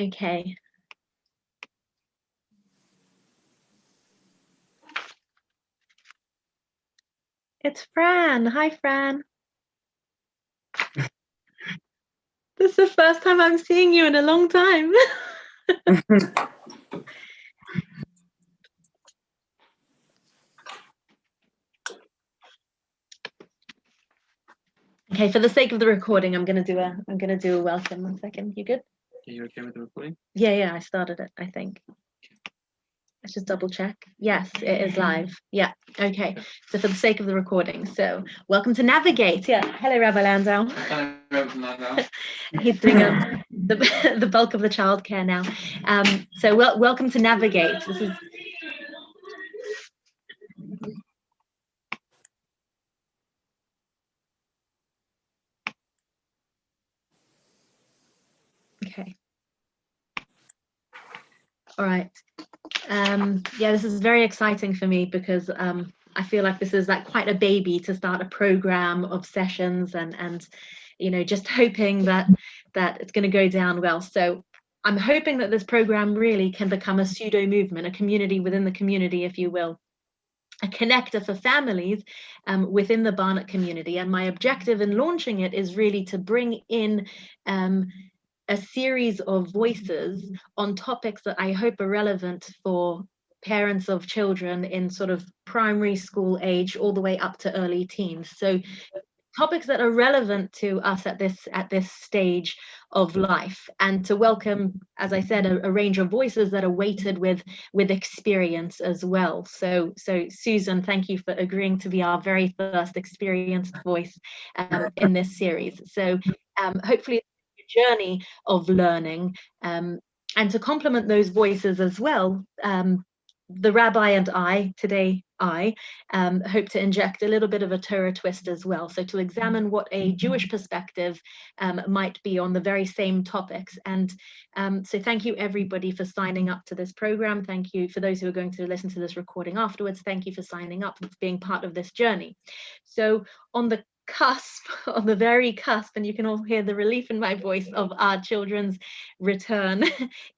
Okay. It's Fran. Hi, Fran. This is the first time I'm seeing you in a long time. Okay, for the sake of the recording, I'm gonna do a welcome. 1 second. You good? Are you okay with the recording? Yeah, I started it, I think. Let's just double check. Yes, it is live. Yeah, okay. So for the sake of the recording, so welcome to Navigate. Yeah, hello, Rabbi Landau. Hello, Rabbi Landau. He's doing the bulk of the childcare now. So welcome to Navigate. This is okay. All right. Yeah, this is very exciting for me because I feel like this is like quite a baby to start a program of sessions and you know, just hoping that it's going to go down well. So I'm hoping that this program really can become a pseudo movement, a community within the community, if you will, a connector for families within the Barnet community. And my objective in launching it is really to bring in a series of voices on topics that I hope are relevant for parents of children in sort of primary school age all the way up to early teens. So topics that are relevant to us at this stage of life, and to welcome, as I said, a range of voices that are weighted with experience as well. So Susan, thank you for agreeing to be our very first experienced voice in this series. So hopefully journey of learning, and to complement those voices as well, the rabbi and I hope to inject a little bit of a Torah twist as well, so to examine what a Jewish perspective might be on the very same topics. And so thank you everybody for signing up to this program. Thank you for those who are going to listen to this recording afterwards. Thank you for signing up and being part of this journey. So on the cusp, on the very cusp, and you can all hear the relief in my voice, of our children's return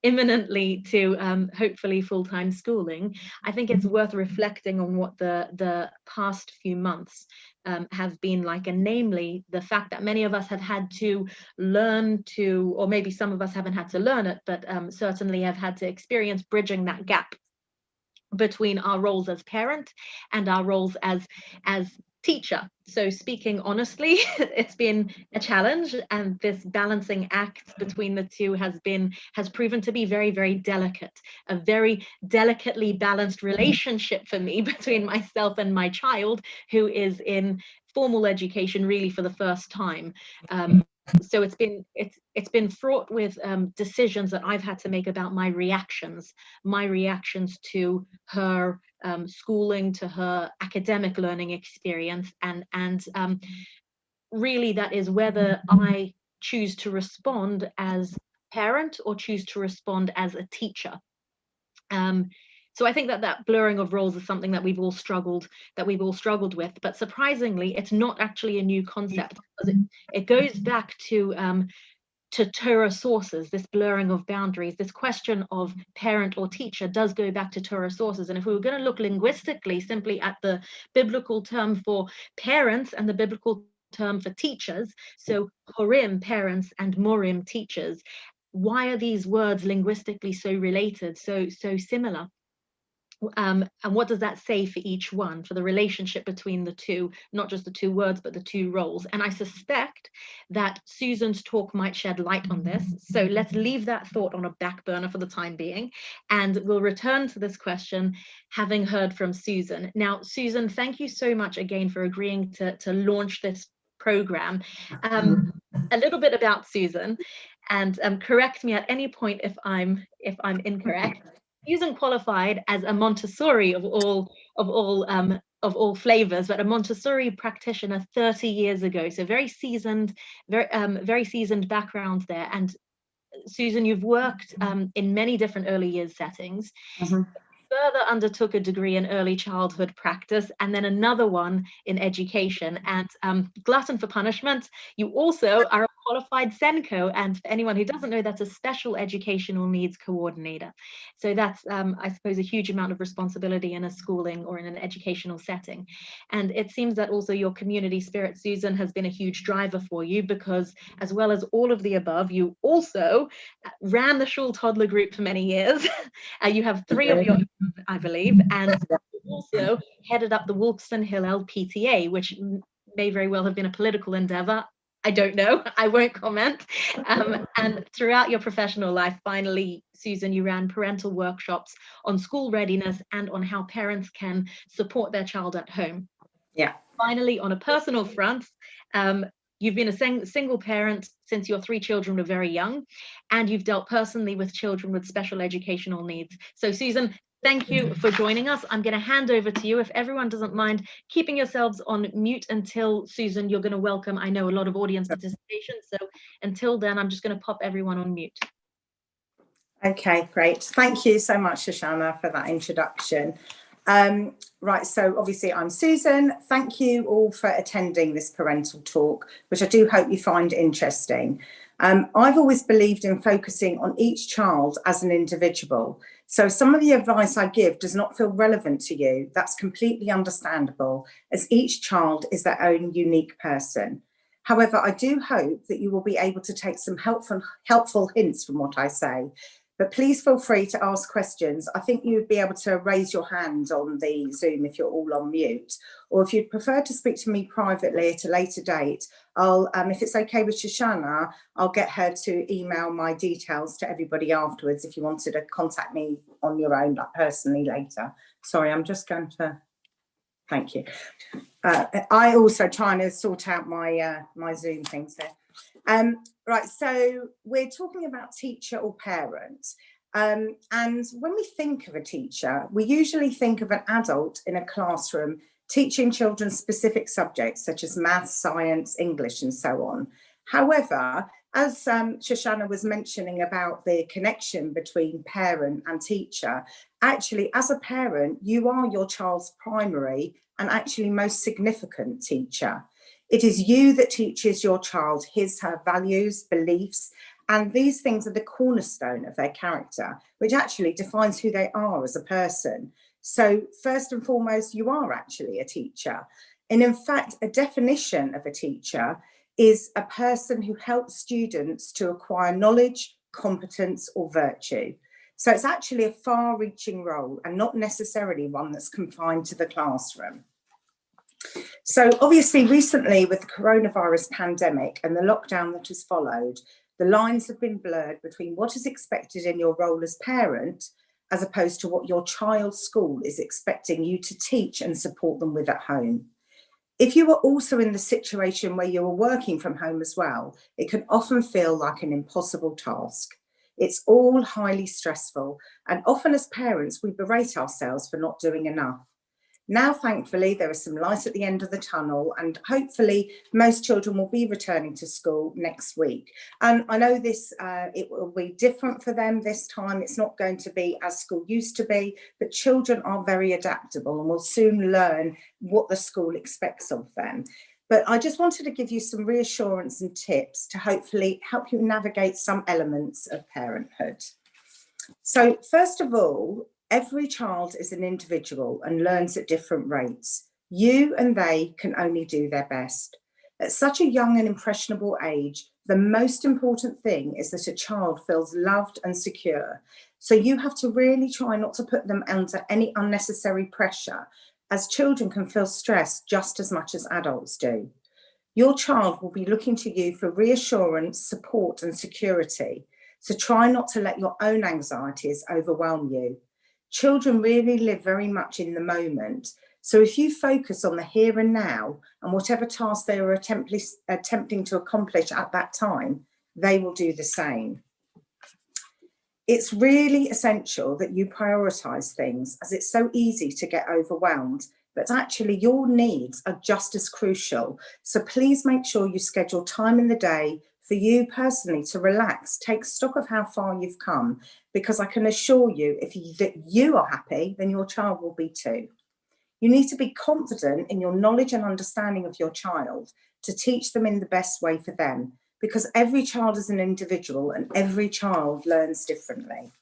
imminently to hopefully full-time schooling, I think it's worth reflecting on what the past few months have been like, and namely the fact that many of us have had to learn to, or maybe some of us haven't had to learn it, but certainly have had to experience bridging that gap between our roles as parent and our roles as teacher. So speaking honestly, it's been a challenge, and this balancing act between the two has proven to be very, very delicate, a very delicately balanced relationship for me between myself and my child, who is in formal education really for the first time. So it's been fraught with decisions that I've had to make about my reactions to her schooling, to her academic learning experience, and really that is whether I choose to respond as parent or choose to respond as a teacher. So I think that blurring of roles is something that we've all struggled with, but surprisingly, it's not actually a new concept, because it goes back to Torah sources. This blurring of boundaries, this question of parent or teacher, does go back to Torah sources. And if we were going to look linguistically simply at the biblical term for parents and the biblical term for teachers, so horim, parents, and morim, teachers, why are these words linguistically so related, so similar? And what does that say for each one, for the relationship between the two, not just the two words, but the two roles? And I suspect that Susan's talk might shed light on this. So let's leave that thought on a back burner for the time being, and we'll return to this question having heard from Susan. Now, Susan, thank you so much again for agreeing to launch this program. A little bit about Susan, and correct me at any point if I'm incorrect. Susan qualified as a Montessori of all flavors, but a Montessori practitioner 30 years ago. So very seasoned background there. And Susan, you've worked in many different early years settings. Mm-hmm. Further undertook a degree in early childhood practice, and then another one in education. And glutton for punishment, you also are a qualified SENCO, and for anyone who doesn't know, that's a special educational needs coordinator. So that's, I suppose, a huge amount of responsibility in a schooling or in an educational setting. And it seems that also your community spirit, Susan, has been a huge driver for you, because as well as all of the above, you also ran the Schul toddler group for many years. You have 3 of your own, I believe, and also headed up the Wolfson Hillel PTA, which may very well have been a political endeavor. I don't know. I won't comment. And throughout your professional life, finally, Susan, you ran parental workshops on school readiness and on how parents can support their child at home. Yeah. Finally, on a personal front, you've been a single parent since your 3 children were very young, and you've dealt personally with children with special educational needs. So, Susan, thank you for joining us. I'm going to hand over to you. If everyone doesn't mind keeping yourselves on mute until, Susan, you're going to welcome, I know, a lot of audience participation. So until then, I'm just going to pop everyone on mute. Okay, great. Thank you so much, Shoshana, for that introduction. Right, so obviously I'm Susan. Thank you all for attending this parental talk, which I do hope you find interesting. I've always believed in focusing on each child as an individual. So some of the advice I give does not feel relevant to you. That's completely understandable, as each child is their own unique person. However, I do hope that you will be able to take some helpful hints from what I say. But please feel free to ask questions. I think you'd be able to raise your hand on the Zoom if you're all on mute, or if you'd prefer to speak to me privately at a later date, I'll, if it's okay with Shoshana, I'll get her to email my details to everybody afterwards if you wanted to contact me on your own, like personally later. Sorry, I'm just going to, thank you. I also trying to sort out my, my Zoom things there. Right, so we're talking about teacher or parent. And when we think of a teacher, we usually think of an adult in a classroom teaching children specific subjects such as maths, science, English, and so on. However, as Shoshana was mentioning about the connection between parent and teacher, actually, as a parent, you are your child's primary and actually most significant teacher. It is you that teaches your child her values, beliefs, and these things are the cornerstone of their character, which actually defines who they are as a person. So first and foremost, you are actually a teacher. And in fact, a definition of a teacher is a person who helps students to acquire knowledge, competence, or virtue. So it's actually a far-reaching role and not necessarily one that's confined to the classroom. So obviously recently with the coronavirus pandemic and the lockdown that has followed, the lines have been blurred between what is expected in your role as parent as opposed to what your child's school is expecting you to teach and support them with at home. If you are also in the situation where you are working from home as well, it can often feel like an impossible task. It's all highly stressful, and often as parents, we berate ourselves for not doing enough. Now, thankfully, there is some light at the end of the tunnel, and hopefully most children will be returning to school next week. And I know this, it will be different for them this time. It's not going to be as school used to be, but children are very adaptable and will soon learn what the school expects of them. But I just wanted to give you some reassurance and tips to hopefully help you navigate some elements of parenthood. So first of all, every child is an individual and learns at different rates. You and they can only do their best. At such a young and impressionable age, the most important thing is that a child feels loved and secure. So you have to really try not to put them under any unnecessary pressure, as children can feel stressed just as much as adults do. Your child will be looking to you for reassurance, support, and security. So try not to let your own anxieties overwhelm you. Children really live very much in the moment. So if you focus on the here and now and whatever task they are attempting to accomplish at that time, they will do the same. It's really essential that you prioritise things, as it's so easy to get overwhelmed, but actually your needs are just as crucial. So please make sure you schedule time in the day for you personally to relax, take stock of how far you've come, because I can assure you, if you are happy, then your child will be too. You need to be confident in your knowledge and understanding of your child to teach them in the best way for them. because every child is an individual and every child learns differently.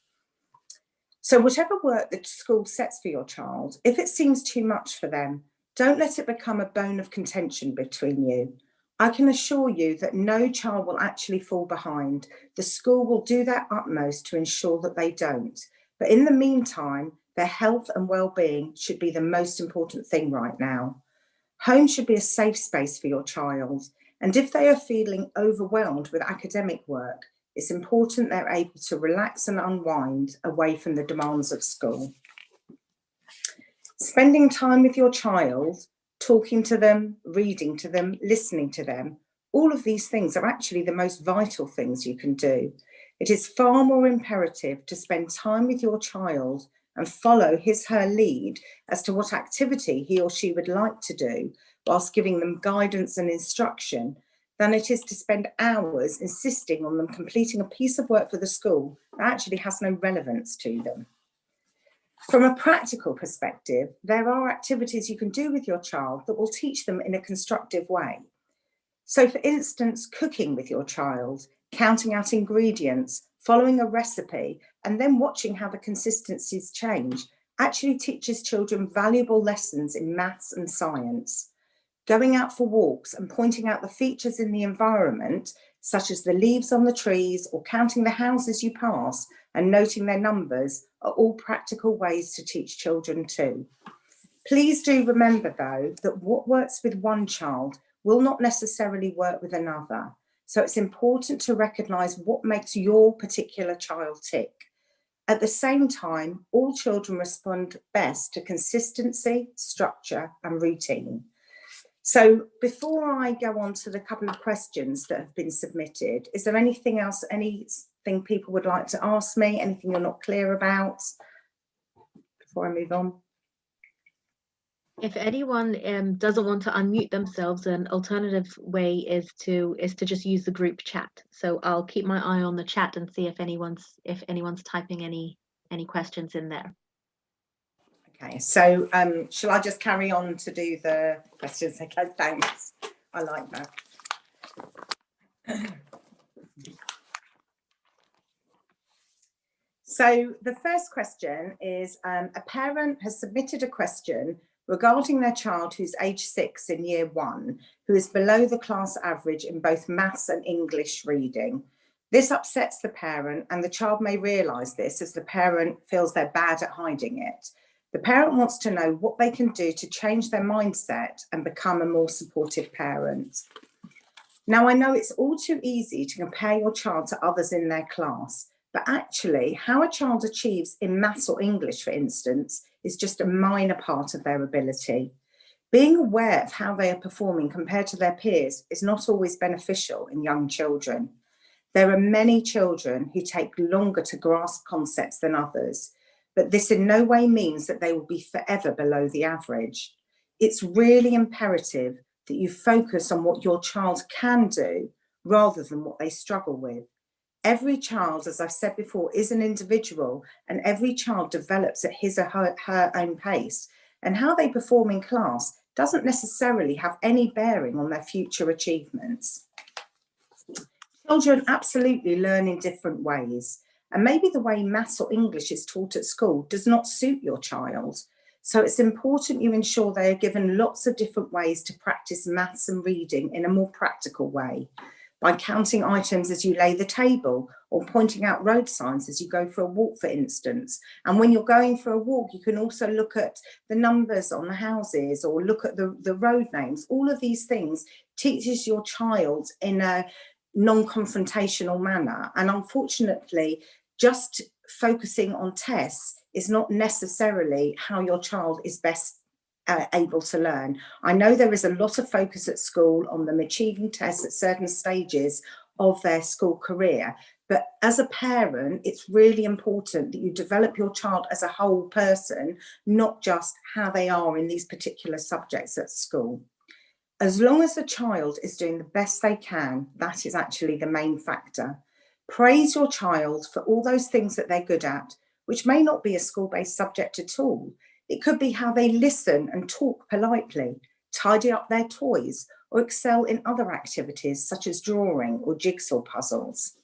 So whatever work the school sets for your child, if it seems too much for them, don't let it become a bone of contention between you. I can assure you that no child will actually fall behind. The school will do their utmost to ensure that they don't. But in the meantime, their health and well-being should be the most important thing right now. Home should be a safe space for your child. And if they are feeling overwhelmed with academic work, it's important they're able to relax and unwind away from the demands of school. Spending time with your child, talking to them, reading to them, listening to them, all of these things are actually the most vital things you can do. It is far more imperative to spend time with your child and follow her lead as to what activity he or she would like to do, whilst giving them guidance and instruction, than it is to spend hours insisting on them completing a piece of work for the school that actually has no relevance to them. From a practical perspective, there are activities you can do with your child that will teach them in a constructive way. So for instance, cooking with your child, counting out ingredients, following a recipe, and then watching how the consistencies change actually teaches children valuable lessons in maths and science. Going out for walks and pointing out the features in the environment, such as the leaves on the trees or counting the houses you pass and noting their numbers, are all practical ways to teach children too. Please do remember though that what works with one child will not necessarily work with another. So it's important to recognise what makes your particular child tick. At the same time, all children respond best to consistency, structure and routine. So before I go on to the couple of questions that have been submitted, is there anything else, anything people would like to ask me, anything you're not clear about before I move on? If anyone doesn't want to unmute themselves, an alternative way is to just use the group chat. So I'll keep my eye on the chat and see if anyone's typing any questions in there. Okay, so shall I just carry on to do the questions? Okay, thanks. I like that. So the first question is, a parent has submitted a question regarding their child who's age 6 in year 1, who is below the class average in both maths and English reading. This upsets the parent, and the child may realise this as the parent feels they're bad at hiding it. The parent wants to know what they can do to change their mindset and become a more supportive parent. Now, I know it's all too easy to compare your child to others in their class, but actually how a child achieves in maths or English, for instance, is just a minor part of their ability. Being aware of how they are performing compared to their peers is not always beneficial in young children. There are many children who take longer to grasp concepts than others, but this in no way means that they will be forever below the average. It's really imperative that you focus on what your child can do rather than what they struggle with. Every child, as I've said before, is an individual, and every child develops at his or her own pace, and how they perform in class doesn't necessarily have any bearing on their future achievements. Children absolutely learn in different ways, and maybe the way maths or English is taught at school does not suit your child. So it's important you ensure they are given lots of different ways to practice maths and reading in a more practical way, by counting items as you lay the table, or pointing out road signs as you go for a walk, for instance. And when you're going for a walk, you can also look at the numbers on the houses or look at the road names. All of these things teaches your child in a non-confrontational manner. And unfortunately, just focusing on tests is not necessarily how your child is best able to learn. I know there is a lot of focus at school on them achieving tests at certain stages of their school career, but as a parent, it's really important that you develop your child as a whole person, not just how they are in these particular subjects at school. As long as the child is doing the best they can, that is actually the main factor. Praise your child for all those things that they're good at, which may not be a school-based subject at all. It could be how they listen and talk politely, tidy up their toys, or excel in other activities such as drawing or jigsaw puzzles.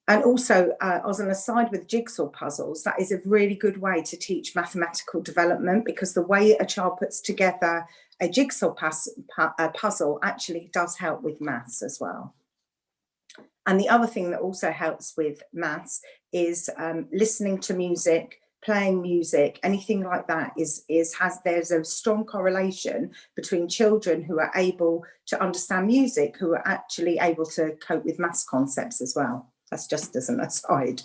And also, as an aside with jigsaw puzzles, that is a really good way to teach mathematical development, because the way a child puts together a jigsaw puzzle actually does help with maths as well. And the other thing that also helps with maths is listening to music, playing music, anything like that there's a strong correlation between children who are able to understand music, who are actually able to cope with maths concepts as well. That's just as an aside.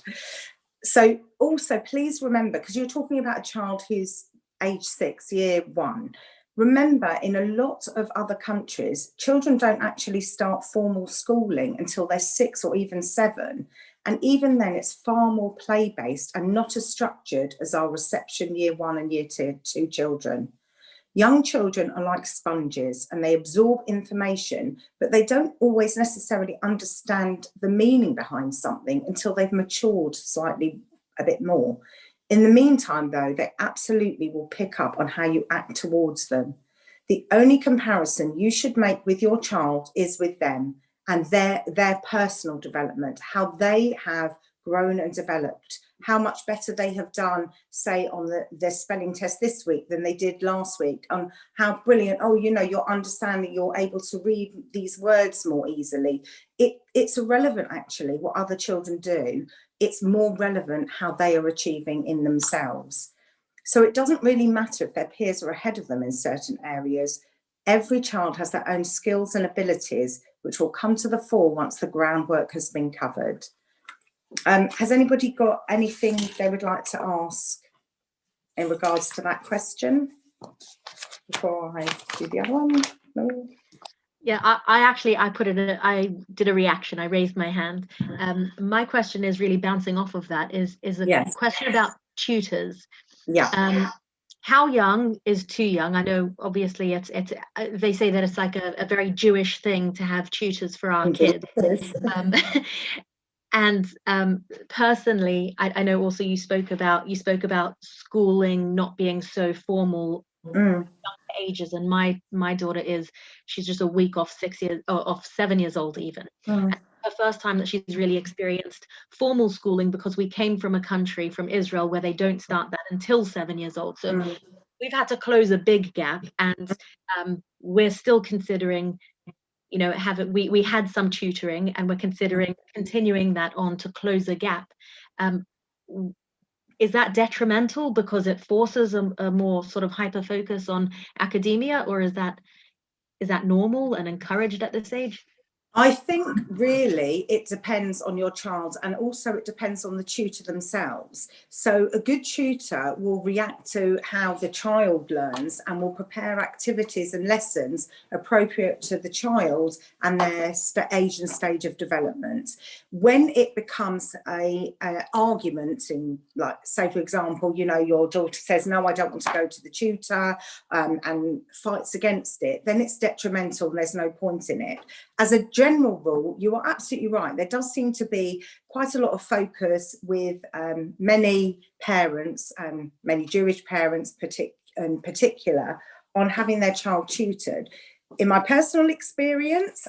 So also, please remember, because you're talking about a child who's age 6, year 1, remember, in a lot of other countries, children don't actually start formal schooling until they're 6 or even 7. And even then, it's far more play-based and not as structured as our reception year 1 and year 2 children. Young children are like sponges, and they absorb information, but they don't always necessarily understand the meaning behind something until they've matured slightly a bit more. In the meantime, though, they absolutely will pick up on how you act towards them. The only comparison you should make with your child is with them and their personal development, how they have grown and developed, how much better they have done, say, on their spelling test this week than they did last week, on how brilliant, oh, you know, you're understanding, you're able to read these words more easily. It's irrelevant, actually, what other children do. It's more relevant how they are achieving in themselves. So it doesn't really matter if their peers are ahead of them in certain areas. Every child has their own skills and abilities, which will come to the fore once the groundwork has been covered. Has anybody got anything they would like to ask in regards to that question before I do the other one? No? Yeah, I did a reaction. I raised my hand. My question is really bouncing off of that. Is a Yes. question about tutors. Yeah. How young is too young? I know, obviously, it's they say that it's like a very Jewish thing to have tutors for our kids. And personally, I know also you spoke about schooling not being so formal young ages, and my daughter she's just a week off 7 years old even. The first time that she's really experienced formal schooling, because we came from a country, from Israel, where they don't start that until 7 years old. So we've had to close a big gap, and we're still considering, you know, we had some tutoring, and we're considering continuing that on to close a gap. Is that detrimental because it forces a more sort of hyper focus on academia, or is that normal and encouraged at this age? I think really it depends on your child, and also it depends on the tutor themselves. So a good tutor will react to how the child learns and will prepare activities and lessons appropriate to the child and their age and stage of development. When it becomes a argument, in, like, say, for example, you know, your daughter says, no, I don't want to go to the tutor, and fights against it, then it's detrimental and there's no point in it. As a general rule, you are absolutely right. There does seem to be quite a lot of focus with many parents, many Jewish parents in particular, on having their child tutored. In my personal experience,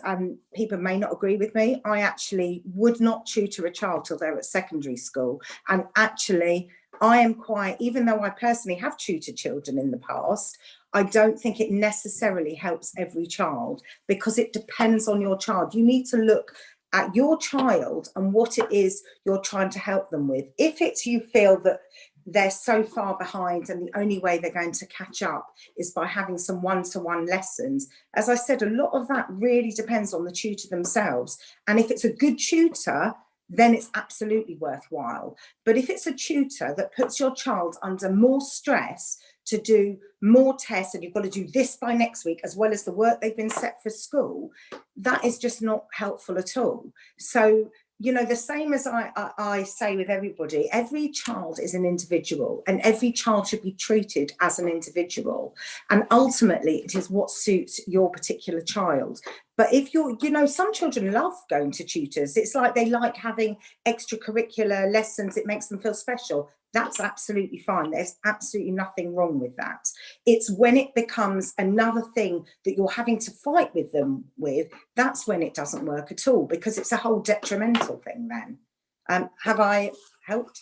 people may not agree with me, I actually would not tutor a child till they're at secondary school. And actually, I am quite, even though I personally have tutored children in the past, I don't think it necessarily helps every child, because it depends on your child. You need to look at your child and what it is you're trying to help them with. If it's you feel that they're so far behind and the only way they're going to catch up is by having some one-to-one lessons, as I said, a lot of that really depends on the tutor themselves. And if it's a good tutor, then it's absolutely worthwhile. But if it's a tutor that puts your child under more stress to do more tests, and you've got to do this by next week, as well as the work they've been set for school, that is just not helpful at all. So, you know, the same as I say with everybody, every child is an individual, and every child should be treated as an individual. And ultimately, it is what suits your particular child. But if you're, you know, some children love going to tutors. It's like they like having extracurricular lessons. It makes them feel special. That's absolutely fine. There's absolutely nothing wrong with that. It's when it becomes another thing that you're having to fight with them with, that's when it doesn't work at all, because it's a whole detrimental thing then. Have I helped,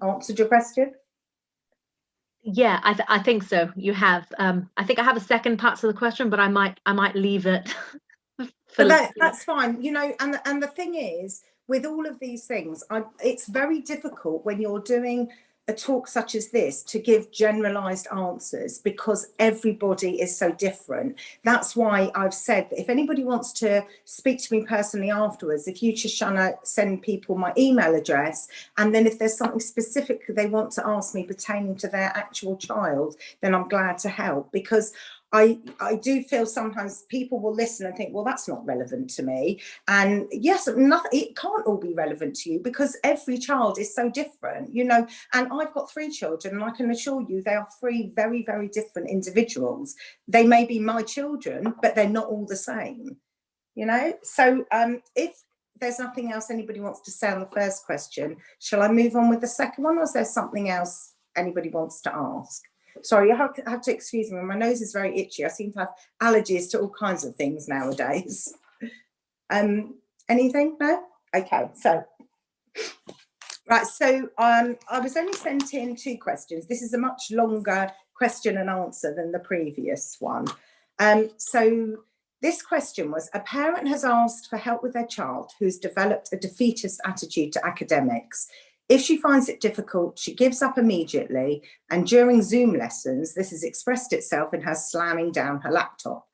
answered your question? Yeah, I think so. You have. I think I have a second part to the question, but I might leave it. But that's fine, you know. And the thing is, with all of these things, it's very difficult when you're doing a talk such as this to give generalized answers, because everybody is so different. That's why I've said that if anybody wants to speak to me personally afterwards, if you, Shoshana, send people my email address, and then if there's something specific they want to ask me pertaining to their actual child, then I'm glad to help. Because I do feel sometimes people will listen and think, well, that's not relevant to me. And yes, it can't all be relevant to you, because every child is so different, you know. And I've got 3 children, and I can assure you they are 3 very, very different individuals. They may be my children, but they're not all the same, you know. So if there's nothing else anybody wants to say on the first question, shall I move on with the second one, or is there something else anybody wants to ask? Sorry, you have to excuse me. My nose is very itchy. I seem to have allergies to all kinds of things nowadays. Anything? No? Okay, so. Right, so I was only sent in 2 questions. This is a much longer question and answer than the previous one. So this question was, a parent has asked for help with their child who's developed a defeatist attitude to academics. If she finds it difficult, she gives up immediately, and during Zoom lessons, this has expressed itself in her slamming down her laptop.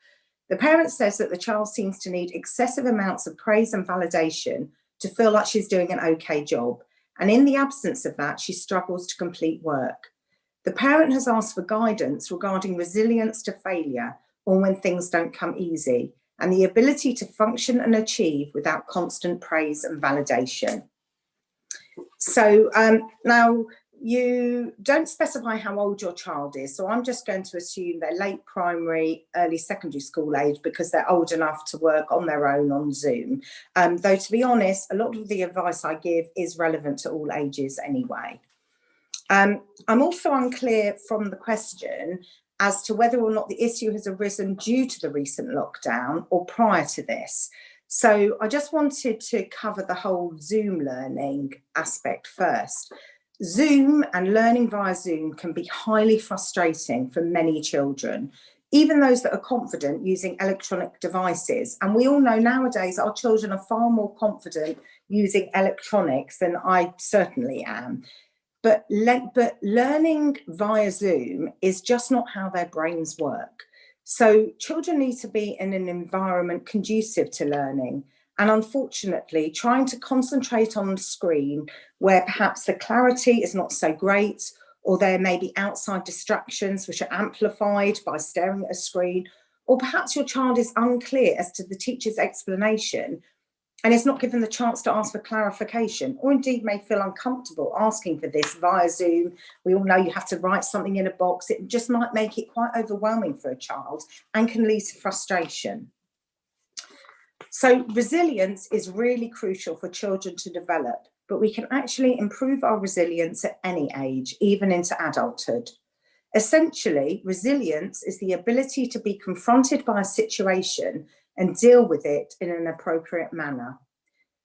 The parent says that the child seems to need excessive amounts of praise and validation to feel like she's doing an okay job, and in the absence of that, she struggles to complete work. The parent has asked for guidance regarding resilience to failure, or when things don't come easy, and the ability to function and achieve without constant praise and validation. So now you don't specify how old your child is, so I'm just going to assume they're late primary, early secondary school age, because they're old enough to work on their own on Zoom. Though, to be honest, a lot of the advice I give is relevant to all ages anyway. I'm also unclear from the question as to whether or not the issue has arisen due to the recent lockdown or prior to this. So I just wanted to cover the whole Zoom learning aspect first. Zoom and learning via Zoom can be highly frustrating for many children, even those that are confident using electronic devices. And we all know nowadays our children are far more confident using electronics than I certainly am. But learning via Zoom is just not how their brains work. So children need to be in an environment conducive to learning. And unfortunately, trying to concentrate on the screen where perhaps the clarity is not so great, or there may be outside distractions which are amplified by staring at a screen, or perhaps your child is unclear as to the teacher's explanation and is not given the chance to ask for clarification, or indeed may feel uncomfortable asking for this via Zoom. We all know you have to write something in a box. It just might make it quite overwhelming for a child and can lead to frustration. So resilience is really crucial for children to develop, but we can actually improve our resilience at any age, even into adulthood. Essentially, resilience is the ability to be confronted by a situation and deal with it in an appropriate manner.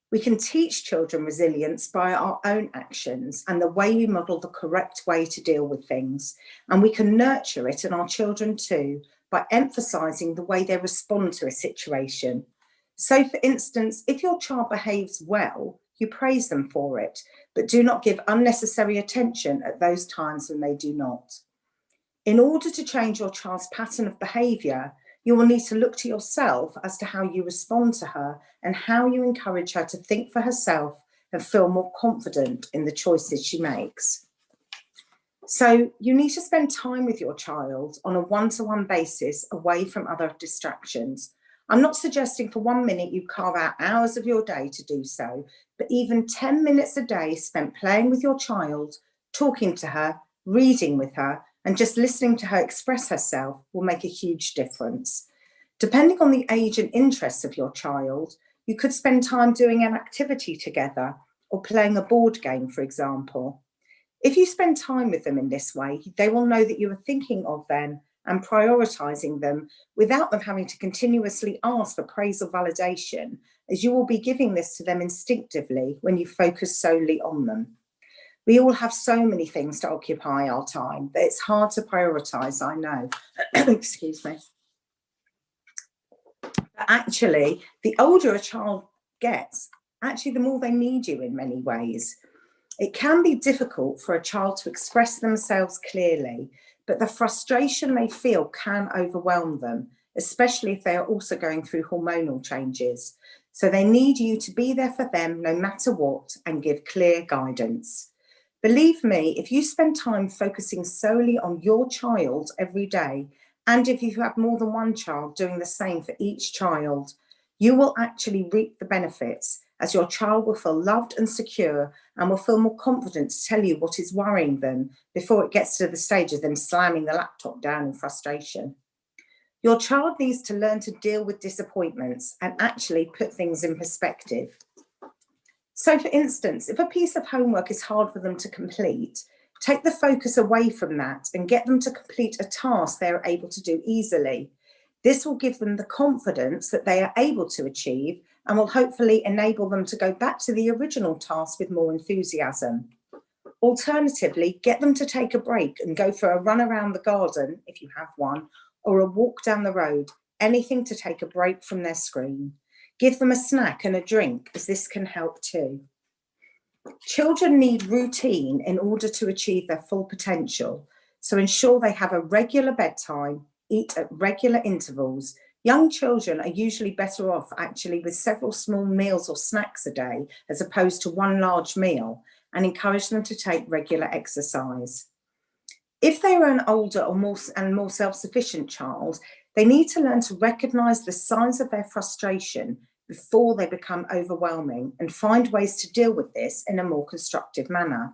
We can teach children resilience by our own actions and the way we model the correct way to deal with things. And we can nurture it in our children too, by emphasising the way they respond to a situation. So, for instance, if your child behaves well, you praise them for it, but do not give unnecessary attention at those times when they do not. In order to change your child's pattern of behaviour, you will need to look to yourself as to how you respond to her and how you encourage her to think for herself and feel more confident in the choices she makes. So you need to spend time with your child on a one-to-one basis away from other distractions. I'm not suggesting for 1 minute you carve out hours of your day to do so, but even 10 minutes a day spent playing with your child, talking to her, reading with her, and just listening to her express herself will make a huge difference. Depending on the age and interests of your child, you could spend time doing an activity together or playing a board game, for example. If you spend time with them in this way, they will know that you are thinking of them and prioritising them without them having to continuously ask for praise or validation, as you will be giving this to them instinctively when you focus solely on them. We all have so many things to occupy our time that it's hard to prioritise, I know. Excuse me. But actually, the older a child gets, actually the more they need you in many ways. It can be difficult for a child to express themselves clearly, but the frustration they feel can overwhelm them, especially if they are also going through hormonal changes. So they need you to be there for them no matter what and give clear guidance. Believe me, if you spend time focusing solely on your child every day, and if you have more than one child doing the same for each child, you will actually reap the benefits, as your child will feel loved and secure and will feel more confident to tell you what is worrying them before it gets to the stage of them slamming the laptop down in frustration. Your child needs to learn to deal with disappointments and actually put things in perspective. So, for instance, if a piece of homework is hard for them to complete, take the focus away from that and get them to complete a task they are able to do easily. This will give them the confidence that they are able to achieve and will hopefully enable them to go back to the original task with more enthusiasm. Alternatively, get them to take a break and go for a run around the garden, if you have one, or a walk down the road, anything to take a break from their screen. Give them a snack and a drink, as this can help too. Children need routine in order to achieve their full potential, so ensure they have a regular bedtime, eat at regular intervals. Young children are usually better off actually with several small meals or snacks a day as opposed to one large meal, and encourage them to take regular exercise. If they are an older or more self-sufficient child, they need to learn to recognise the signs of their frustration before they become overwhelming and find ways to deal with this in a more constructive manner.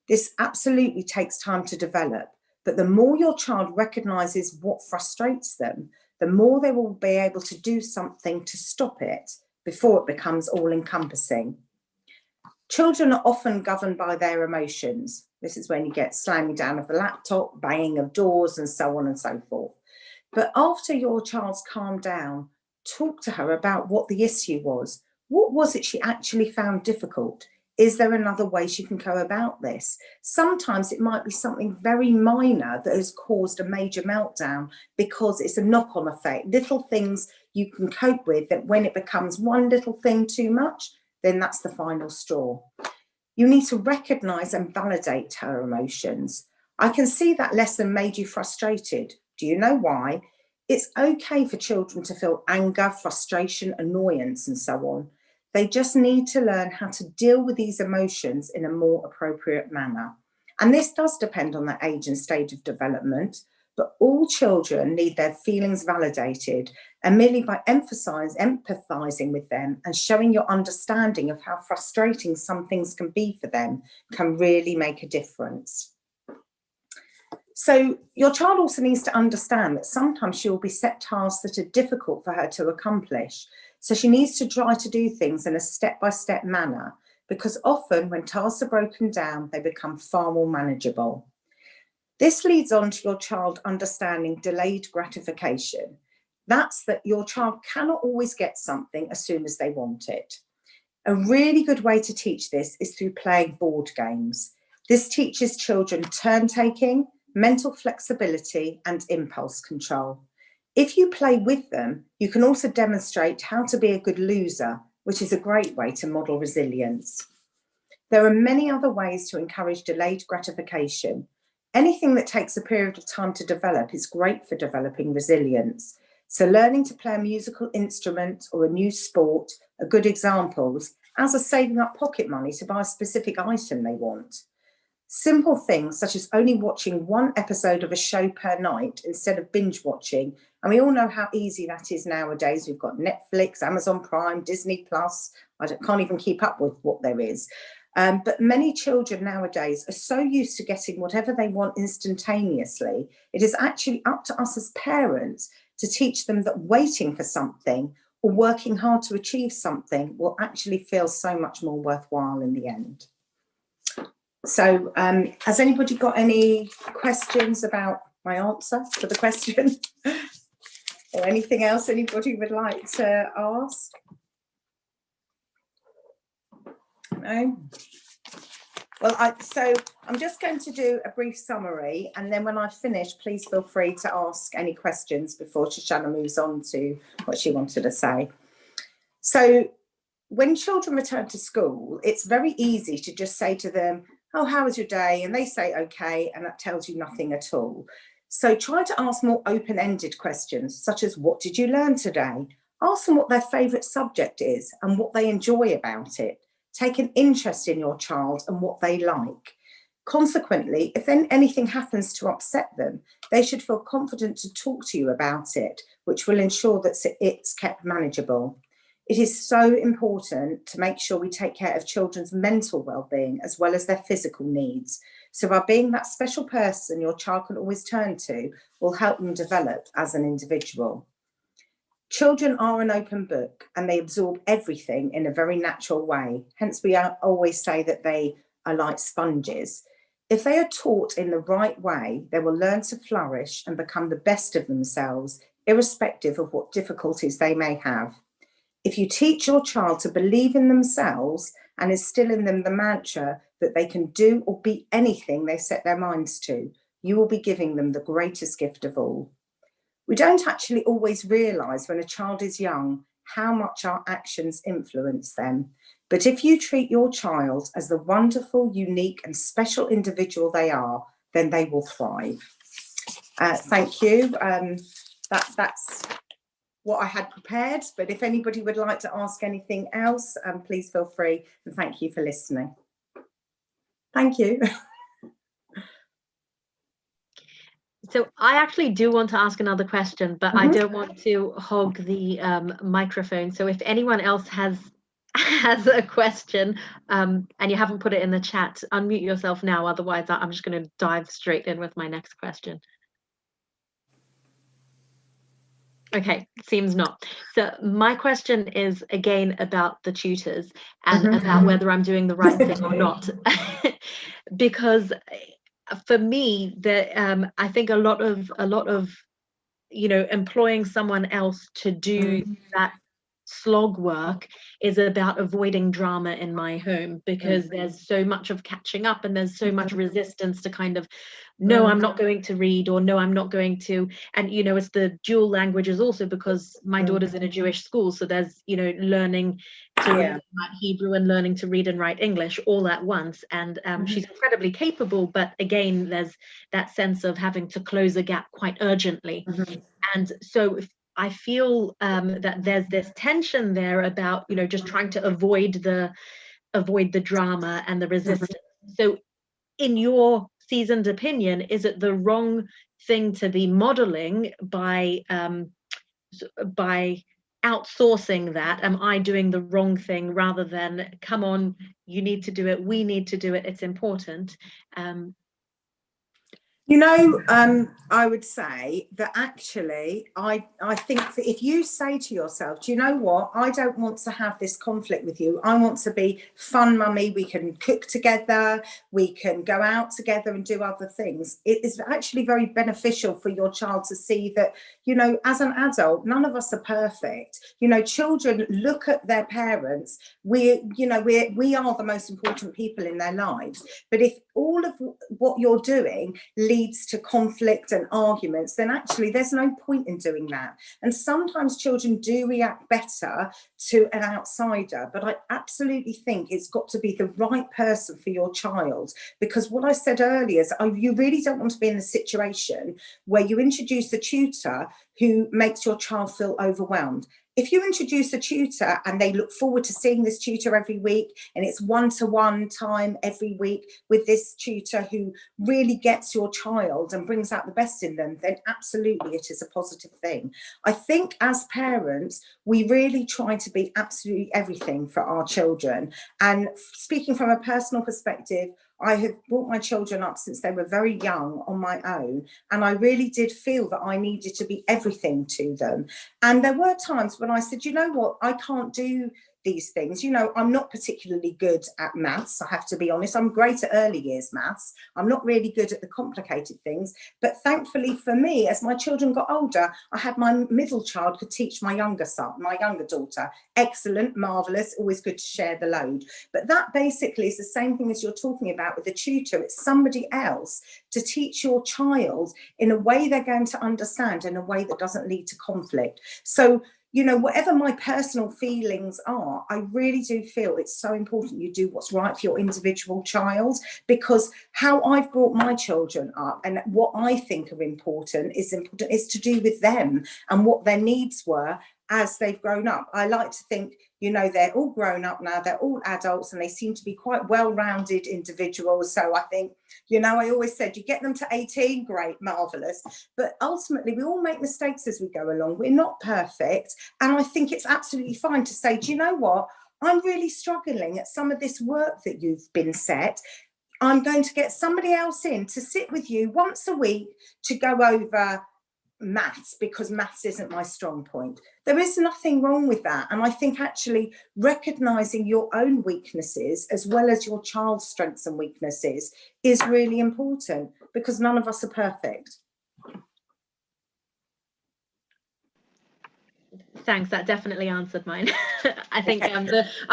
This absolutely takes time to develop, but the more your child recognises what frustrates them, the more they will be able to do something to stop it before it becomes all-encompassing. Children are often governed by their emotions. This is when you get slamming down of the laptop, banging of doors, and so on and so forth. But after your child's calmed down, talk to her about what the issue was. What was it she actually found difficult? Is there another way she can go about this? Sometimes it might be something very minor that has caused a major meltdown because it's a knock-on effect. Little things you can cope with, that when it becomes one little thing too much, then that's the final straw. You need to recognise and validate her emotions. I can see that lesson made you frustrated. Do you know why? It's okay for children to feel anger, frustration, annoyance, and so on. They just need to learn how to deal with these emotions in a more appropriate manner. And this does depend on their age and stage of development, but all children need their feelings validated, and merely by empathizing with them and showing your understanding of how frustrating some things can be for them can really make a difference. So your child also needs to understand that sometimes she will be set tasks that are difficult for her to accomplish. So she needs to try to do things in a step-by-step manner, because often when tasks are broken down, they become far more manageable. This leads on to your child understanding delayed gratification. That's that your child cannot always get something as soon as they want it. A really good way to teach this is through playing board games. This teaches children turn-taking, mental flexibility, and impulse control. If you play with them, you can also demonstrate how to be a good loser, which is a great way to model resilience. There are many other ways to encourage delayed gratification. Anything that takes a period of time to develop is great for developing resilience. So learning to play a musical instrument or a new sport are good examples, as are saving up pocket money to buy a specific item they want. Simple things such as only watching one episode of a show per night instead of binge watching. And we all know how easy that is nowadays. We've got Netflix, Amazon Prime, Disney Plus. I can't even keep up with what there is. But many children nowadays are so used to getting whatever they want instantaneously. It is actually up to us as parents to teach them that waiting for something or working hard to achieve something will actually feel so much more worthwhile in the end. So has anybody got any questions about my answer to the question? Or anything else anybody would like to ask? No? Well, so I'm just going to do a brief summary, and then when I finish, please feel free to ask any questions before Shoshana moves on to what she wanted to say. So when children return to school, it's very easy to just say to them, oh, how was your day? And they say, okay, and that tells you nothing at all. So try to ask more open-ended questions, such as, what did you learn today? Ask them what their favourite subject is and what they enjoy about it. Take an interest in your child and what they like. Consequently, if then anything happens to upset them, they should feel confident to talk to you about it, which will ensure that it's kept manageable. It is so important to make sure we take care of children's mental well-being as well as their physical needs. So by being that special person your child can always turn to will help them develop as an individual. Children are an open book and they absorb everything in a very natural way. Hence, we always say that they are like sponges. If they are taught in the right way, they will learn to flourish and become the best of themselves, irrespective of what difficulties they may have. If you teach your child to believe in themselves and instill in them the mantra that they can do or be anything they set their minds to, you will be giving them the greatest gift of all. We don't actually always realise when a child is young how much our actions influence them. But if you treat your child as the wonderful, unique and special individual they are, then they will thrive. Thank you. That's what I had prepared, but if anybody would like to ask anything else, please feel free, and thank you for listening. Thank you. So I actually do want to ask another question, but I don't want to hog the microphone. So if anyone else has a question and you haven't put it in the chat, unmute yourself now. Otherwise, I'm just going to dive straight in with my next question. Okay, seems not. So my question is again about the tutors and about whether I'm doing the right thing or not. Because for me, I think a lot of employing someone else to do that slog work is about avoiding drama in my home, because there's so much of catching up and there's so much resistance to kind of, no, I'm not going to read, or no, I'm not going to, and it's the dual languages also, because my daughter's in a Jewish school, so there's learning to read Hebrew and learning to read and write English all at once, and she's incredibly capable, but again there's that sense of having to close a gap quite urgently. And so I feel that there's this tension there about just trying to avoid the drama and the resistance. So in your seasoned opinion, is it the wrong thing to be modeling by outsourcing that? Am I doing the wrong thing rather than, come on, you need to do it, we need to do it, it's important? I would say that actually, I think that if you say to yourself, do you know what, I don't want to have this conflict with you. I want to be fun mummy. We can cook together. We can go out together and do other things. It is actually very beneficial for your child to see that, as an adult, none of us are perfect. Children look at their parents. We are the most important people in their lives. But if all of what you're doing leads to conflict and arguments, then actually there's no point in doing that. And sometimes children do react better to an outsider, but I absolutely think it's got to be the right person for your child, because what I said earlier is you really don't want to be in a situation where you introduce a tutor who makes your child feel overwhelmed. If you introduce a tutor and they look forward to seeing this tutor every week, and it's one-to-one time every week with this tutor who really gets your child and brings out the best in them, then absolutely it is a positive thing. I think as parents, we really try to be absolutely everything for our children. And speaking from a personal perspective, I have brought my children up since they were very young on my own, and I really did feel that I needed to be everything everything to them. And there were times when I said, you know what, I can't do these things. You know, I'm not particularly good at maths, I have to be honest. I'm great at early years maths. I'm not really good at the complicated things. But thankfully for me, as my children got older, I had my middle child could teach my younger son, my younger daughter. Excellent, marvellous, always good to share the load. But that basically is the same thing as you're talking about with the tutor. It's somebody else to teach your child in a way they're going to understand, in a way that doesn't lead to conflict. So, you know, whatever my personal feelings are, I really do feel it's so important you do what's right for your individual child, because how I've brought my children up and what I think are important is to do with them and what their needs were as they've grown up. I like to think, you know, they're all grown up now, they're all adults, and they seem to be quite well-rounded individuals. So I think, you know, I always said, you get them to 18, great, marvellous. But ultimately, we all make mistakes as we go along. We're not perfect. And I think it's absolutely fine to say, do you know what? I'm really struggling at some of this work that you've been set. I'm going to get somebody else in to sit with you once a week to go over maths, because maths isn't my strong point. There is nothing wrong with that. And I think actually recognizing your own weaknesses as well as your child's strengths and weaknesses is really important, because none of us are perfect. Thanks, that definitely answered mine. I think I'm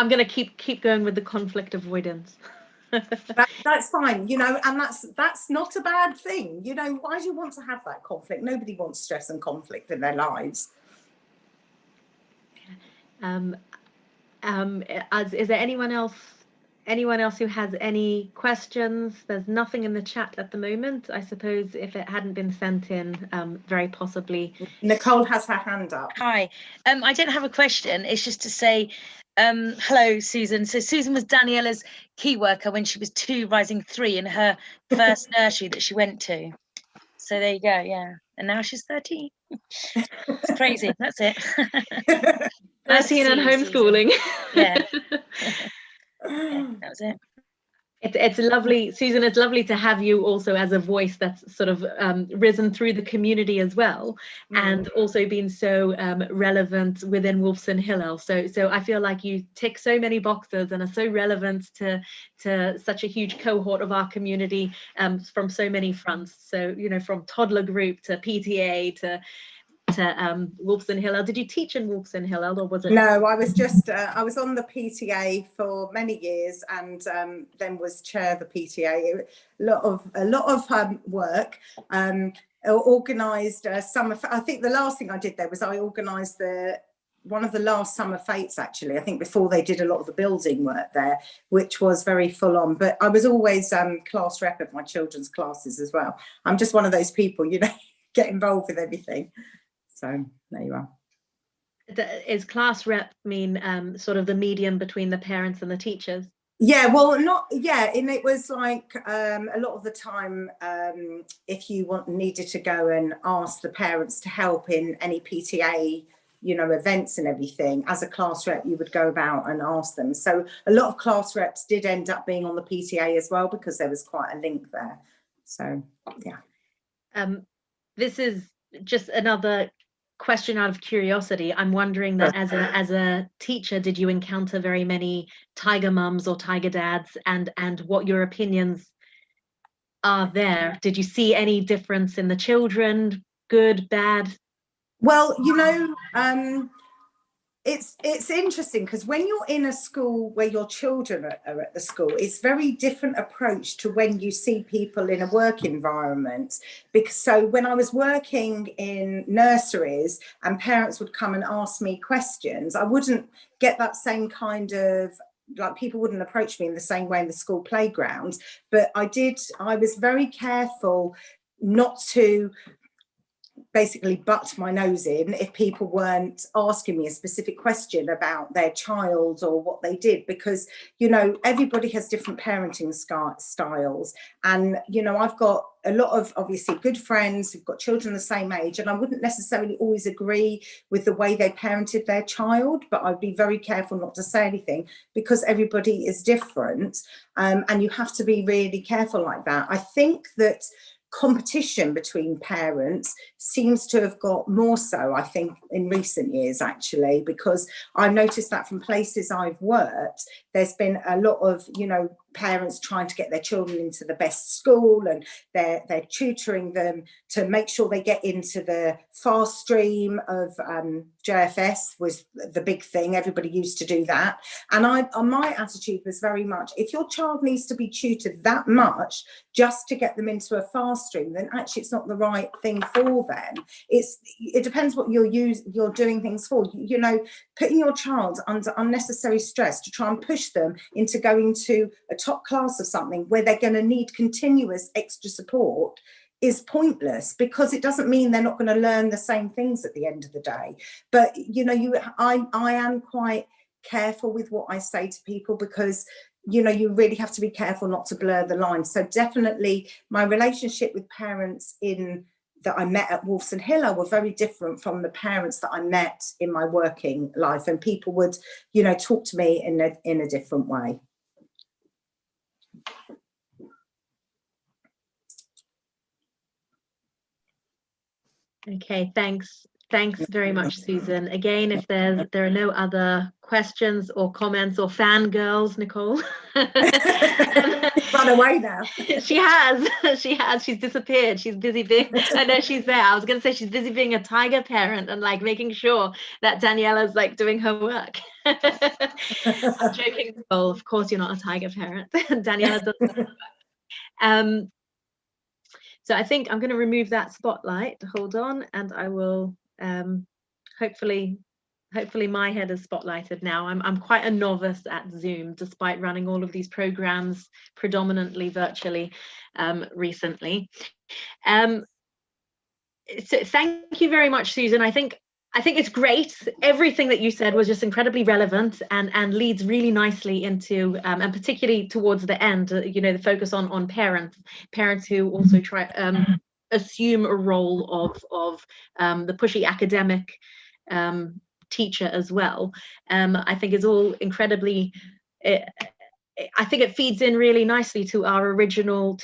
going to keep going with the conflict avoidance. That's fine, you know, and that's not a bad thing. You know, why do you want to have that conflict? Nobody wants stress and conflict in their lives. Is there anyone else who has any questions? There's nothing in the chat at the moment. I suppose if it hadn't been sent in, very possibly. Nicole has her hand up. Hi, I don't have a question. It's just to say hello, Susan. So Susan was Daniella's key worker when she was 2, rising 3 in her first nursery that she went to. So there you go, yeah. And now she's 13. It's crazy. That's it. 13 and homeschooling. Yeah. Yeah, that was it. It's lovely, Susan, it's lovely to have you also as a voice that's sort of risen through the community as well, and also been so relevant within Wolfson Hillel. So I feel like you tick so many boxes and are so relevant to such a huge cohort of our community from so many fronts. So, you know, from toddler group to PTA to Wolfson Hillel. Did you teach in Wolfson Hillel, or was it? No, I was just I was on the PTA for many years, and then was chair of the PTA. A lot of work. Organised summer. I think the last thing I did there was I organised one of the last summer fates, actually. I think before they did a lot of the building work there, which was very full on. But I was always class rep of my children's classes as well. I'm just one of those people, you know, get involved with everything. So there you are. Is class rep mean sort of the medium between the parents and the teachers? Yeah, well, and it was like a lot of the time, if you needed to go and ask the parents to help in any PTA, you know, events and everything, as a class rep, you would go about and ask them. So a lot of class reps did end up being on the PTA as well, because there was quite a link there. So, yeah. This is just another question out of curiosity. I'm wondering that as a teacher, did you encounter very many tiger mums or tiger dads, and what your opinions are there? Did you see any difference in the children, good, bad? Well, you know, it's interesting, because when you're in a school where your children are at the school, it's very different approach to when you see people in a work environment. Because so when I was working in nurseries and parents would come and ask me questions, I wouldn't get that same kind of, like, people wouldn't approach me in the same way in the school playground. But I was very careful not to basically butt my nose in if people weren't asking me a specific question about their child or what they did, because, you know, everybody has different parenting styles. And, you know, I've got a lot of obviously good friends who've got children the same age, and I wouldn't necessarily always agree with the way they parented their child, but I'd be very careful not to say anything, because everybody is different, and you have to be really careful like that. I think that competition between parents seems to have got more so, I think, in recent years, actually, because I've noticed that from places I've worked, there's been a lot of, parents trying to get their children into the best school, and they're tutoring them to make sure they get into the fast stream of JFS was the big thing. Everybody used to do that. And my attitude was very much, if your child needs to be tutored that much just to get them into a fast stream, then actually it's not the right thing for them. It depends what you're doing things for. Putting your child under unnecessary stress to try and push them into going to a top class of something where they're going to need continuous extra support is pointless, because it doesn't mean they're not going to learn the same things at the end of the day. But I am quite careful with what I say to people, because you really have to be careful not to blur the line. So definitely my relationship with parents that I met at Wolfson Hiller were very different from the parents that I met in my working life, and people would talk to me in a different way. Okay, thanks very much, Susan. Again, if there are no other questions or comments or fangirls, Nicole. Run away now. She has. She's disappeared. She's busy being, I know she's there. I was going to say she's busy being a tiger parent and like making sure that Daniela's like doing her work. I'm joking, Nicole. Of course you're not a tiger parent. Daniela does her work. So I think I'm going to remove that spotlight. Hold on, and I will hopefully my head is spotlighted now. I'm quite a novice at Zoom, despite running all of these programs predominantly virtually recently. So thank you very much, Susan. I think it's great. Everything that you said was just incredibly relevant and leads really nicely into, and particularly towards the end, the focus on parents who also try assume a role of the pushy academic teacher as well. I think it's all incredibly. I think it feeds in really nicely to our original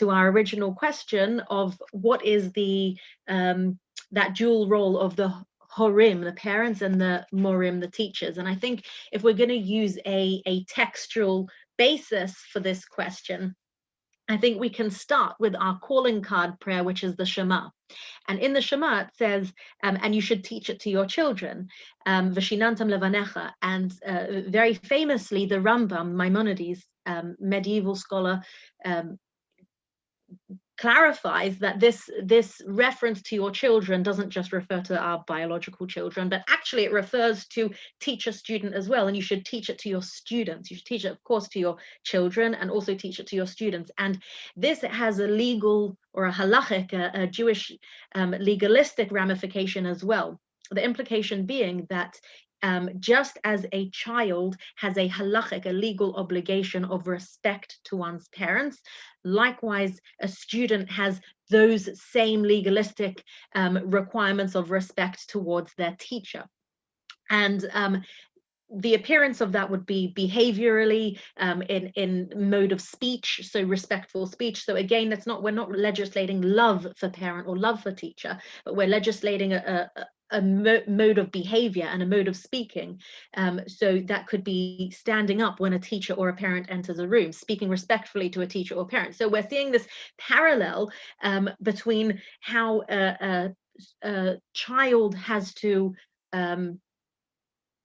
question of what is the that dual role of the Horim, the parents, and the Morim, the teachers. And I think if we're going to use a textual basis for this question, I think we can start with our calling card prayer, which is the Shema. And in the Shema, it says, and you should teach it to your children, V'shinantam levanecha. And very famously, the Rambam, Maimonides, medieval scholar, clarifies that this reference to your children doesn't just refer to our biological children, but actually it refers to teacher student as well. And you should teach it to your students. You should teach it, of course, to your children, and also teach it to your students. And this has a legal or a halachic, a Jewish legalistic ramification as well. The implication being that just as a child has a halachic, a legal obligation of respect to one's parents, likewise, a student has those same legalistic requirements of respect towards their teacher. And the appearance of that would be behaviorally, in mode of speech, so respectful speech. So again, we're not legislating love for parent or love for teacher, but we're legislating a mode of behavior and a mode of speaking. So that could be standing up when a teacher or a parent enters a room, speaking respectfully to a teacher or parent. So we're seeing this parallel between how a child has to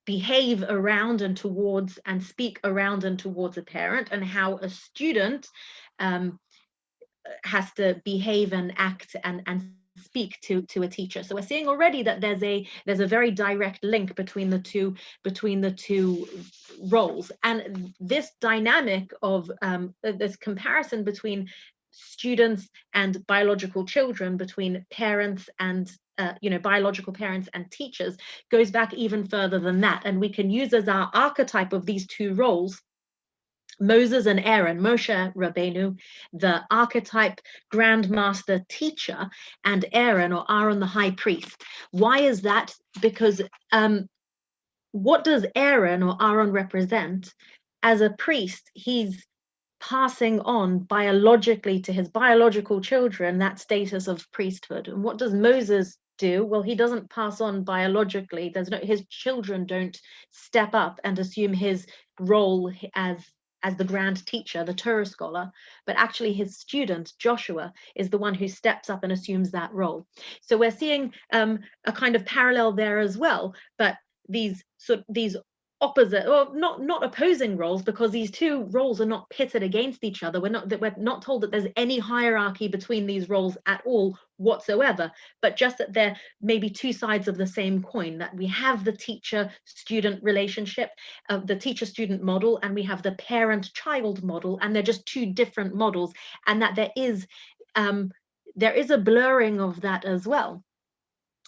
behave around and towards and speak around and towards a parent, and how a student has to behave and act and speak to a teacher. So we're seeing already that there's a very direct link between the two roles, and this dynamic of this comparison between students and biological children, between parents and biological parents and teachers, goes back even further than that. And we can use as our archetype of these two roles Moses and Aaron, Moshe Rabbeinu, the archetype grandmaster teacher, and Aaron the high priest. Why is that? Because what does Aaron represent? As a priest, he's passing on biologically to his biological children that status of priesthood. And what does Moses do? Well, he doesn't pass on biologically. His children don't step up and assume his role as the grand teacher, the Torah scholar, but actually his student, Joshua, is the one who steps up and assumes that role. So we're seeing a kind of parallel there as well, but these opposite, or not opposing roles, because these two roles are not pitted against each other. We're not told that there's any hierarchy between these roles at all whatsoever, but just that they're maybe two sides of the same coin, that we have the teacher-student relationship, the teacher-student model, and we have the parent-child model, and they're just two different models, and that there is a blurring of that as well.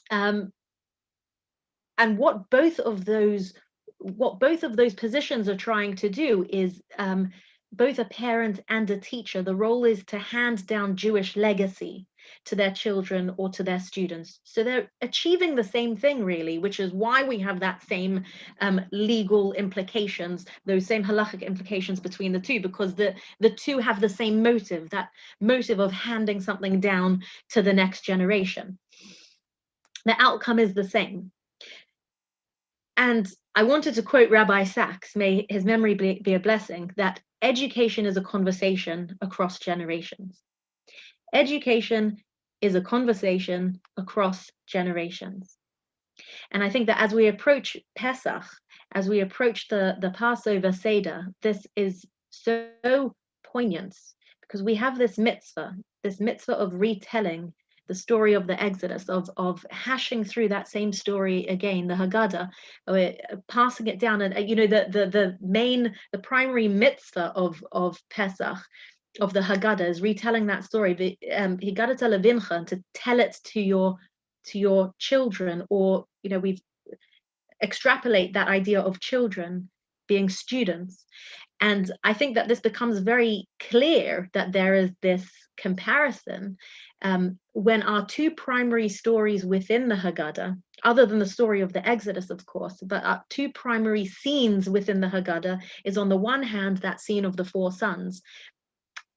And what both of those positions are trying to do is, both a parent and a teacher, the role is to hand down Jewish legacy to their children or to their students. So they're achieving the same thing, really, which is why we have that same legal implications, those same halachic implications between the two, because the two have the same motive, that motive of handing something down to the next generation. The outcome is the same. And I wanted to quote Rabbi Sachs, may his memory be a blessing, that education is a conversation across generations. Education is a conversation across generations. And I think that as we approach Pesach, as we approach the Passover Seder, this is so poignant, because we have this mitzvah of retelling the story of the Exodus, of hashing through that same story again, the Haggadah, passing it down. And the primary mitzvah of Pesach, of the Haggadah, is retelling that story, Haggadah levincha, to tell it to your children, or we've extrapolate that idea of children being students. And I think that this becomes very clear that there is this comparison when our two primary stories within the Haggadah, other than the story of the Exodus, of course, but our two primary scenes within the Haggadah is, on the one hand, that scene of the 4 sons.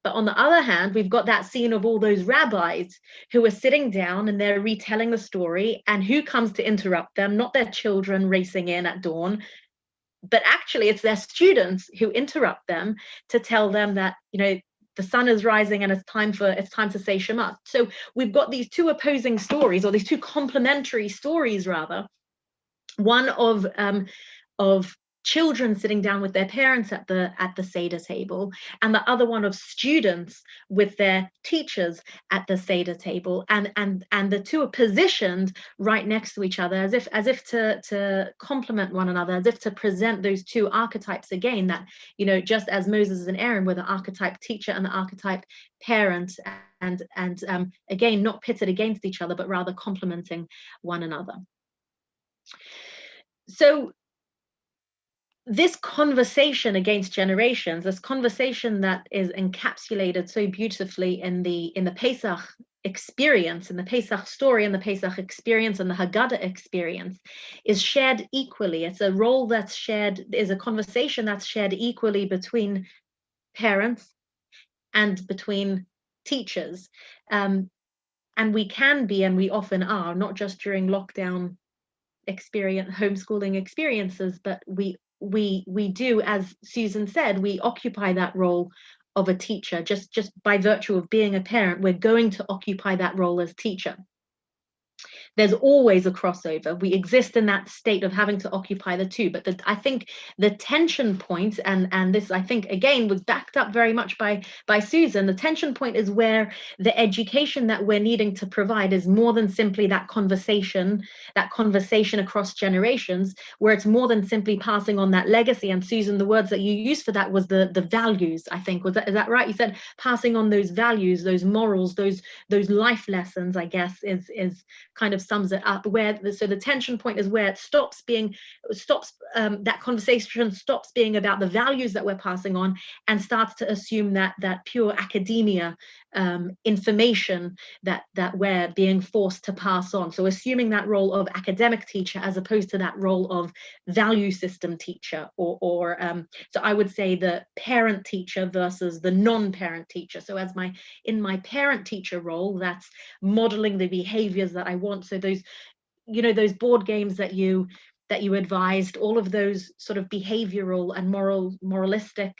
But on the other hand, we've got that scene of all those rabbis who are sitting down and they're retelling the story, and who comes to interrupt them? Not their children racing in at dawn, but actually it's their students who interrupt them to tell them that, the sun is rising and it's time to say Shema. So we've got these two opposing stories, or these two complementary stories rather. One of children sitting down with their parents at the Seder table, and the other one of students with their teachers at the Seder table, and the two are positioned right next to each other, as if to complement one another, as if to present those two archetypes again, that just as Moses and Aaron were the archetype teacher and the archetype parent, and again, not pitted against each other, but rather complementing one another. So this conversation against generations, this conversation that is encapsulated so beautifully in the Pesach experience, in the Pesach story, and the Pesach experience, and the Haggadah experience, is shared equally. It's a role that's shared, is a conversation that's shared equally between parents and between teachers. And we can be, and we often are, not just during lockdown homeschooling experiences, but we do, as Susan said, we occupy that role of a teacher. Just by virtue of being a parent, we're going to occupy that role as teacher. There's always a crossover. We exist in that state of having to occupy the two. But I think the tension point, and this, I think, again, was backed up very much by Susan, the tension point is where the education that we're needing to provide is more than simply that conversation across generations, where it's more than simply passing on that legacy. And Susan, the words that you used for that was the values, I think. Is that right? You said passing on those values, those morals, those life lessons, I guess, is kind of sums it up, so the tension point is where it stops that conversation stops being about the values that we're passing on and starts to assume that pure academia information that we're being forced to pass on. So assuming that role of academic teacher as opposed to that role of value system teacher, or so I would say the parent teacher versus the non-parent teacher. So in my parent teacher role, that's modeling the behaviors that I want. So those, those board games that you advised, all of those sort of behavioral and moralistic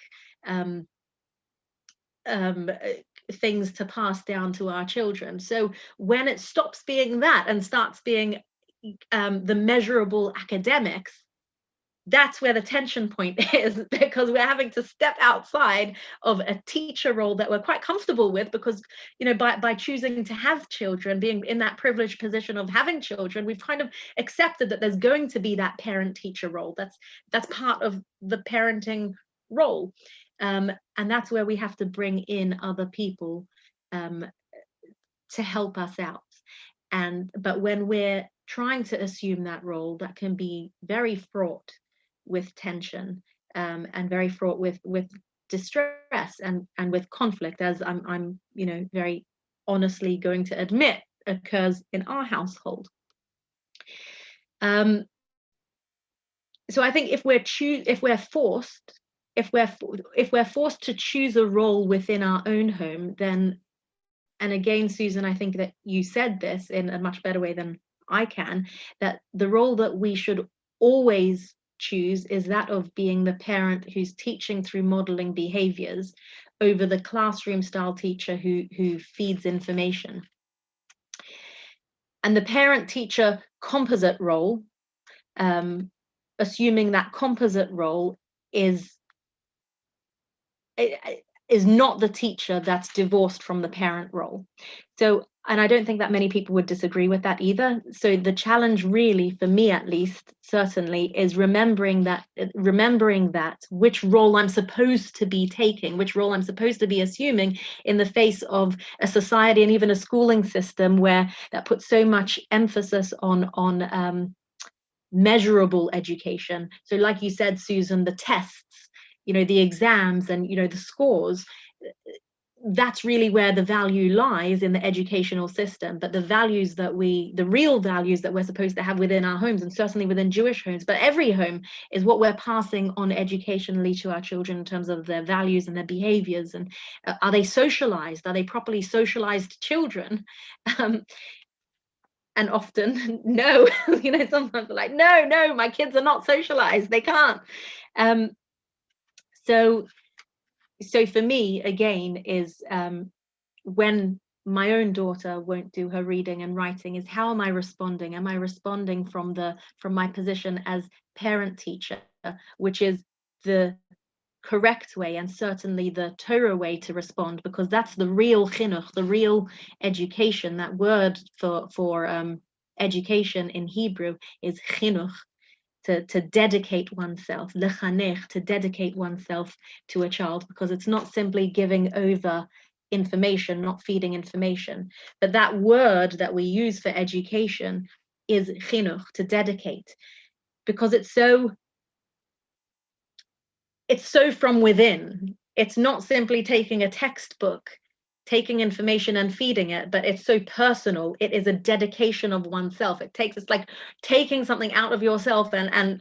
things to pass down to our children. So when it stops being that and starts being the measurable academics, that's where the tension point is, because we're having to step outside of a teacher role that we're quite comfortable with, because by choosing to have children, being in that privileged position of having children, we've kind of accepted that there's going to be that parent teacher role. That's part of the parenting role, and that's where we have to bring in other people to help us out. But when we're trying to assume that role, that can be very fraught with tension, and very fraught with distress and with conflict, as I'm very honestly going to admit occurs in our household. So I think if we're forced to choose a role within our own home, then, and again, Susan, I think that you said this in a much better way than I can, that the role that we should always choose is that of being the parent who's teaching through modeling behaviors over the classroom style teacher who feeds information. And the parent teacher composite role, assuming that composite role is not the teacher that's divorced from the parent role. So, and I don't think that many people would disagree with that either. So the challenge really, for me at least, certainly, is remembering that which role I'm supposed to be taking, which role I'm supposed to be assuming in the face of a society and even a schooling system that puts so much emphasis on measurable education. So like you said, Susan, the tests, the exams and, the scores, that's really where the value lies in the educational system. But the real values that we're supposed to have within our homes, and certainly within Jewish homes, but every home, is what we're passing on educationally to our children in terms of their values and their behaviors. And are they socialized? Are they properly socialized children? And often, no. Sometimes they're like, no, my kids are not socialized. They can't. So for me, again, is when my own daughter won't do her reading and writing, is how am I responding? Am I responding from my position as parent teacher, which is the correct way and certainly the Torah way to respond, because that's the real chinuch, the real education. That word for education in Hebrew is chinuch. To dedicate oneself, lechanech, to dedicate oneself to a child, because it's not simply giving over information, not feeding information, but that word that we use for education is chinuch, to dedicate, because it's so from within. It's not simply taking a textbook, taking information and feeding it, but it's so personal. It is a dedication of oneself. It's like taking something out of yourself and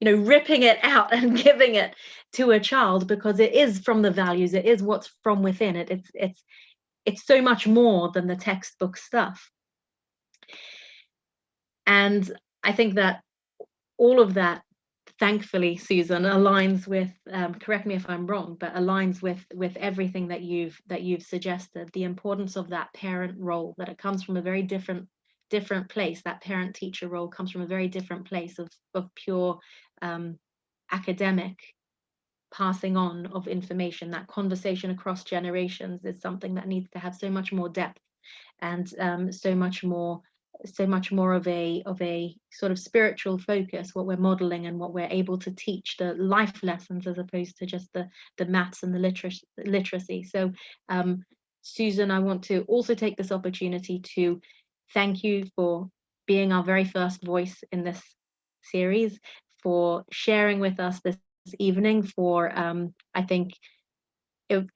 ripping it out and giving it to a child, because it is from the values. It is what's from within it. It's so much more than the textbook stuff. And I think that all of that, thankfully, Susan, aligns with, correct me if I'm wrong, but aligns with everything that you've suggested. The importance of that parent role, that it comes from a very different place. That parent teacher role comes from a very different place of pure academic passing on of information. That conversation across generations is something that needs to have so much more depth and so much more of a sort of spiritual focus, what we're modeling and what we're able to teach, the life lessons, as opposed to just the maths and the literacy. So Susan, I want to also take this opportunity to thank you for being our very first voice in this series, for sharing with us this evening, for I think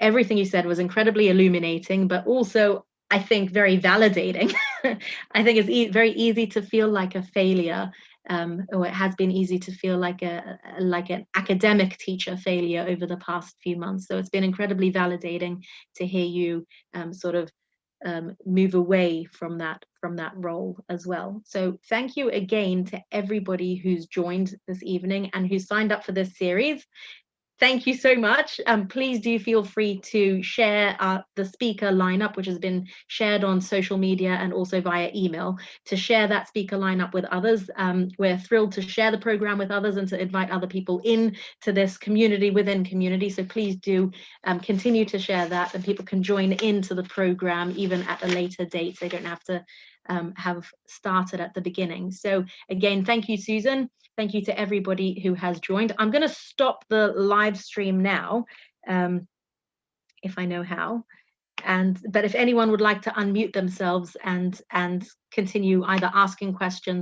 everything you said was incredibly illuminating, but also I think very validating. I think it's very easy to feel like a failure, or it has been easy to feel like an academic teacher failure over the past few months. So it's been incredibly validating to hear you sort of move away from that role as well. So thank you again to everybody who's joined this evening and who signed up for this series. Thank you so much. Please do feel free to share the speaker lineup, which has been shared on social media and also via email, to share that speaker lineup with others. We're thrilled to share the program with others and to invite other people in to this community within community. So please do continue to share that, and people can join into the program even at a later date. They don't have to have started at the beginning. So again, thank you, Susan. Thank you to everybody who has joined. I'm going to stop the live stream now, if I know how. But if anyone would like to unmute themselves and continue either asking questions